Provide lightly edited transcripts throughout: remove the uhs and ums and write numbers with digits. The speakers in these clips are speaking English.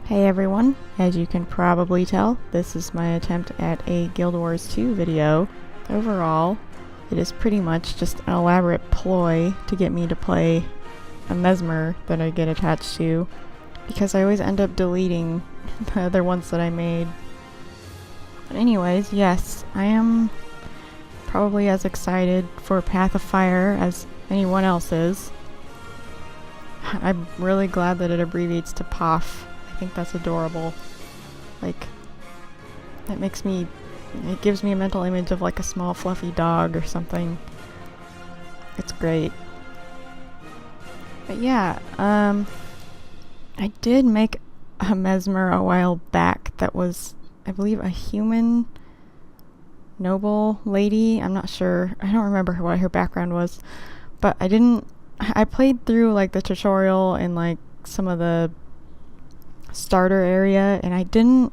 Hey everyone, as you can probably tell, this is my attempt at a Guild Wars 2 video. Overall, it is pretty much just an elaborate ploy to get me to play a Mesmer that I get attached to, because I always end up deleting the other ones that I made. But anyways, yes, I am probably as excited for Path of Fire as anyone else is. I'm really glad that it abbreviates to POF. I think that's adorable. Like, it gives me a mental image of like a small fluffy dog or something. It's great. But yeah, I did make a Mesmer a while back that was, I believe, a human noble lady. I'm not sure. I don't remember what her background was. But I played through like the tutorial and like some of the starter area, and I didn't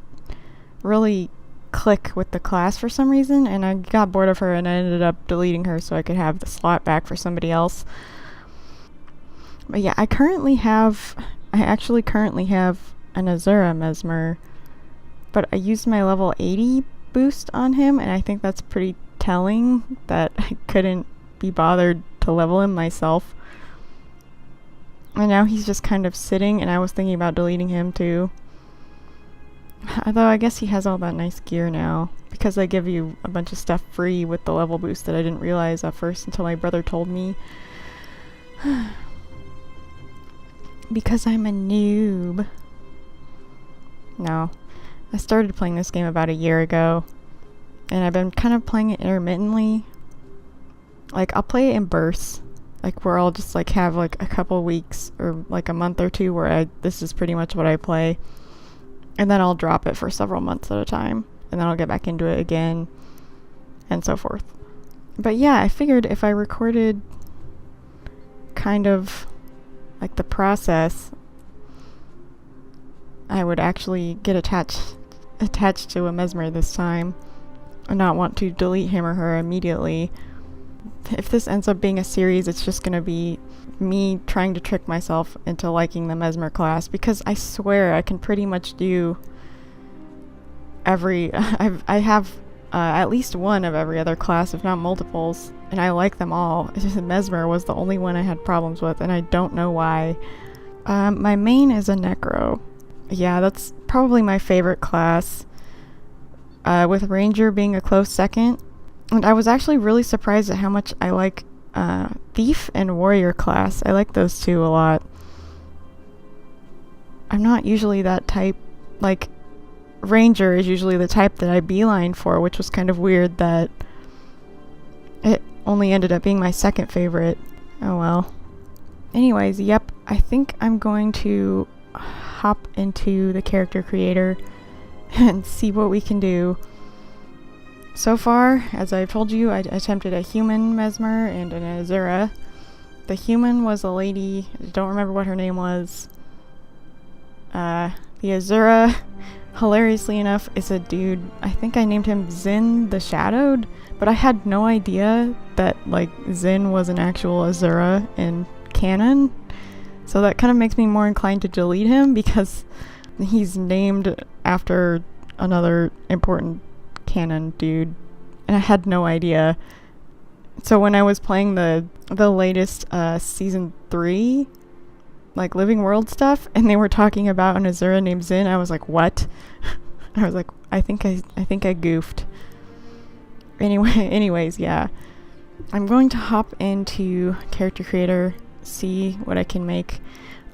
really click with the class for some reason, and I got bored of her and I ended up deleting her so I could have the slot back for somebody else. But yeah, I actually currently have an Azura Mesmer, but I used my level 80 boost on him, and I think that's pretty telling that I couldn't be bothered to level him myself. And now he's just kind of sitting, and I was thinking about deleting him too. Although I guess he has all that nice gear now, because they give you a bunch of stuff free with the level boost that I didn't realize at first until my brother told me. Because I'm a noob. No. I started playing this game about a year ago, and I've been kind of playing it intermittently. Like, I'll play it in bursts. Like, where I'll just like have like a couple weeks or like a month or two where this is pretty much what I play, and then I'll drop it for several months at a time, and then I'll get back into it again, and so forth. But yeah, I figured if I recorded kind of like the process, I would actually get attached to a Mesmer this time and not want to delete him or her immediately. If this ends up being a series, it's just gonna be me trying to trick myself into liking the Mesmer class, because I swear I can pretty much do I have at least one of every other class, if not multiples, and I like them all. It's just Mesmer was the only one I had problems with, and I don't know why. My main is a Necro. Yeah, that's probably my favorite class, with Ranger being a close second. And I was actually really surprised at how much I like Thief and Warrior class. I like those two a lot. I'm not usually that type. Like, Ranger is usually the type that I beeline for, which was kind of weird that it only ended up being my second favorite. Oh well. Anyways, yep, I think I'm going to hop into the character creator and see what we can do. So far, as I've told you, I attempted a human Mesmer and an Azura. The human was a lady, I don't remember what her name was. The Azura, hilariously enough, is a dude. I think I named him Zin the Shadowed, but I had no idea that, like, Zin was an actual Azura in canon. So that kind of makes me more inclined to delete him, because he's named after another important canon dude, and I had no idea. So when I was playing the latest season 3 like Living World stuff, and they were talking about an Azura named Zin, I was like, what? I was like, I think I goofed. Anyways, yeah, I'm going to hop into character creator, see what I can make.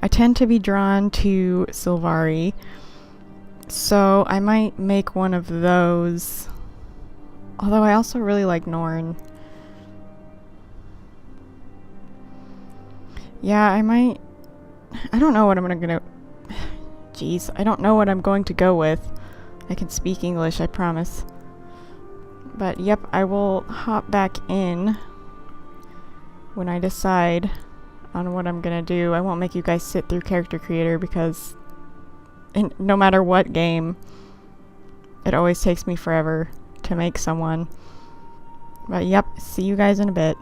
I tend to be drawn to Sylvari, so I might make one of those. Although I also really like Norn. Yeah, I don't know what I'm gonna... Jeez, I don't know what I'm going to go with. I can speak English, I promise. But yep, I will hop back in when I decide on what I'm gonna do. I won't make you guys sit through character creator, because no matter what game, it always takes me forever to make someone. But yep, see you guys in a bit.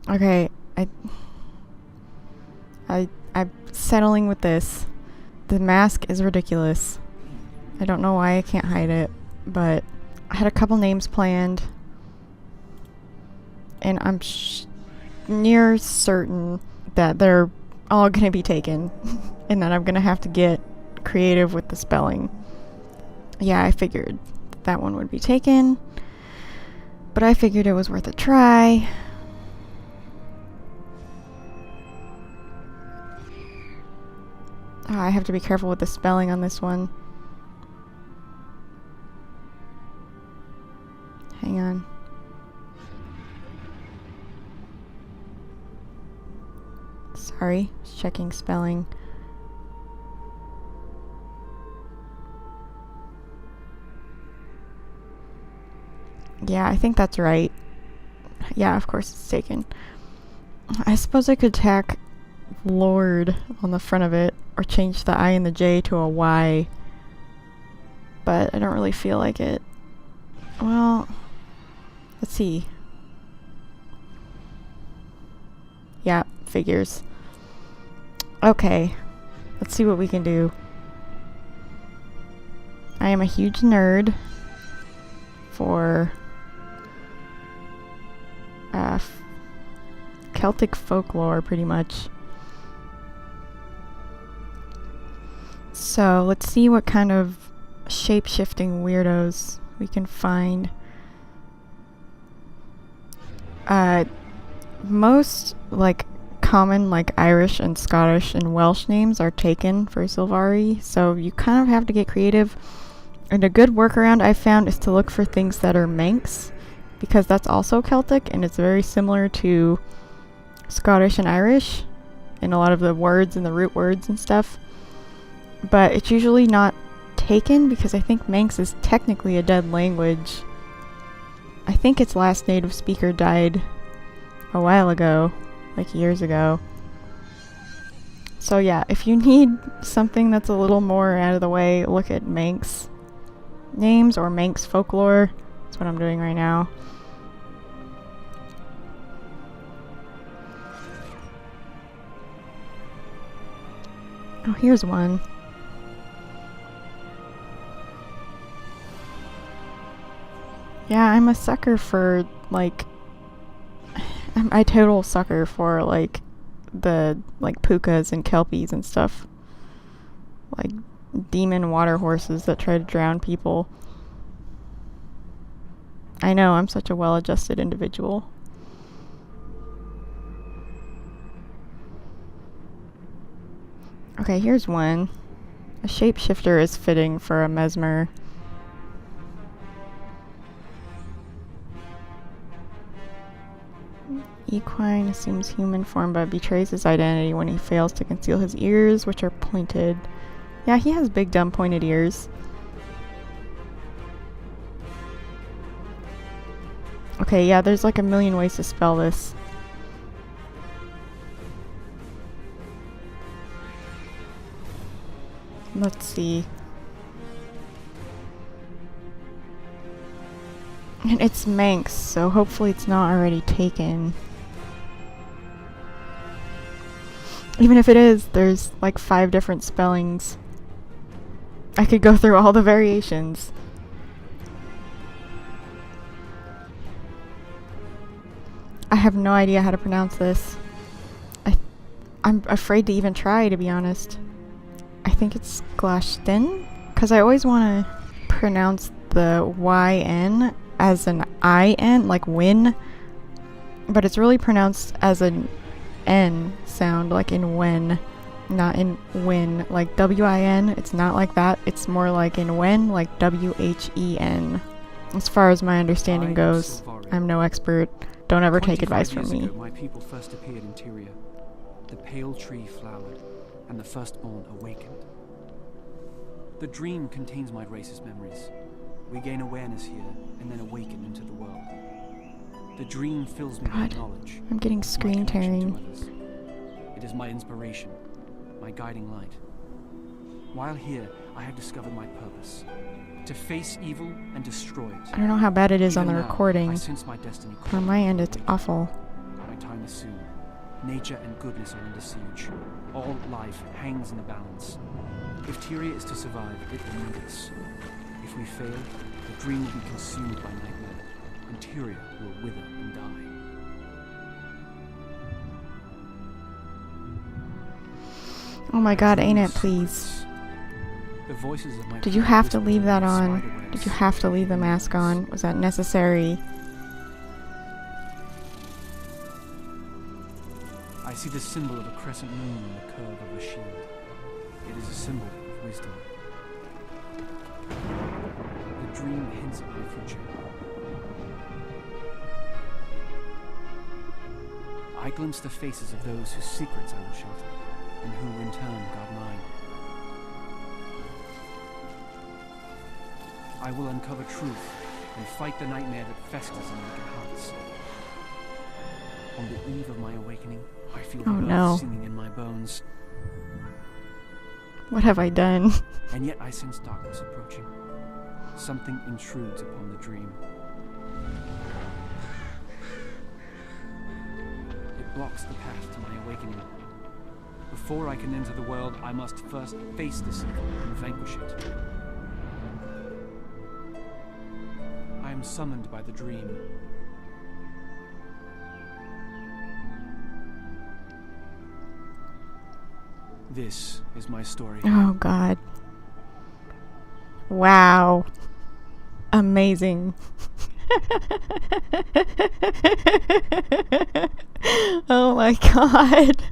Okay, I'm settling with this. The mask is ridiculous. I don't know why I can't hide it, but I had a couple names planned, and I'm near certain that they're all gonna be taken, and that I'm gonna have to get creative with the spelling. Yeah, I figured that one would be taken, but I figured it was worth a try. Oh, I have to be careful with the spelling on this one. Hang on. Sorry, just checking spelling. Yeah, I think that's right. Yeah, of course it's taken. I suppose I could tack Lord on the front of it, or change the I and the J to a Y, but I don't really feel like it. Well, let's see. Yeah, figures. Okay, let's see what we can do. I am a huge nerd for Celtic folklore, pretty much. So let's see what kind of shape-shifting weirdos we can find. Most common Irish and Scottish and Welsh names are taken for Sylvari, so you kind of have to get creative. And a good workaround I found is to look for things that are Manx, because that's also Celtic and it's very similar to Scottish and Irish in a lot of the words and the root words and stuff. But it's usually not taken because I think Manx is technically a dead language. I think its last native speaker died a while ago, years ago. So yeah, if you need something that's a little more out of the way, look at Manx names or Manx folklore. That's what I'm doing right now. Oh, here's one. Yeah, I'm a sucker for, I'm a total sucker for, the, pukas and kelpies and stuff. Demon water horses that try to drown people. I know, I'm such a well-adjusted individual. Okay, here's one. A shapeshifter is fitting for a Mesmer. Equine assumes human form but betrays his identity when he fails to conceal his ears, which are pointed. Yeah, he has big, dumb, pointed ears. Okay, yeah, there's a million ways to spell this. Let's see. And it's Manx, so hopefully it's not already taken. Even if it is, there's 5 different spellings. I could go through all the variations. I have no idea how to pronounce this. I'm afraid to even try, to be honest. I think it's Glashtin, because I always want to pronounce the YN as an IN, like win, but it's really pronounced as an N sound, like in when, not in win, like WIN. It's not like that. It's more like in when, like WHEN. As far as my understanding goes, I'm no expert. Don't ever take advice from me. My people first appeared in Tyria. The pale tree flowered, and the firstborn awakened. The dream contains my race's memories. We gain awareness here, and then awaken into the world. The dream fills me with knowledge. I'm getting screen tearing. It is my inspiration, my guiding light. While here, I have discovered my purpose. To face evil and destroy it. I don't know how bad it is on the recording. I sense my destiny. On my end, it's awful. My time is soon. Nature and goodness are under siege. All life hangs in the balance. If Tyria is to survive, it will need us. If we fail, the dream will be consumed by nightmare, and Tyria will wither and die. Oh my god, ain't it, please. The voices of my Did you have to leave that on? Did you have to leave the mask on? Was that necessary? I see the symbol of a crescent moon in the curve of a shield. It is a symbol of wisdom. The dream hints at my future. I glimpse the faces of those whose secrets I will shelter, and who in turn guard mine. I will uncover truth and fight the nightmare that festers in wicked hearts. On the eve of my awakening, I feel the earth singing in my bones. What have I done? And yet I sense darkness approaching. Something intrudes upon the dream. It blocks the path to my awakening. Before I can enter the world, I must first face this evil and vanquish it. I am summoned by the dream. This is my story. Oh god. Wow. Amazing. Oh my god.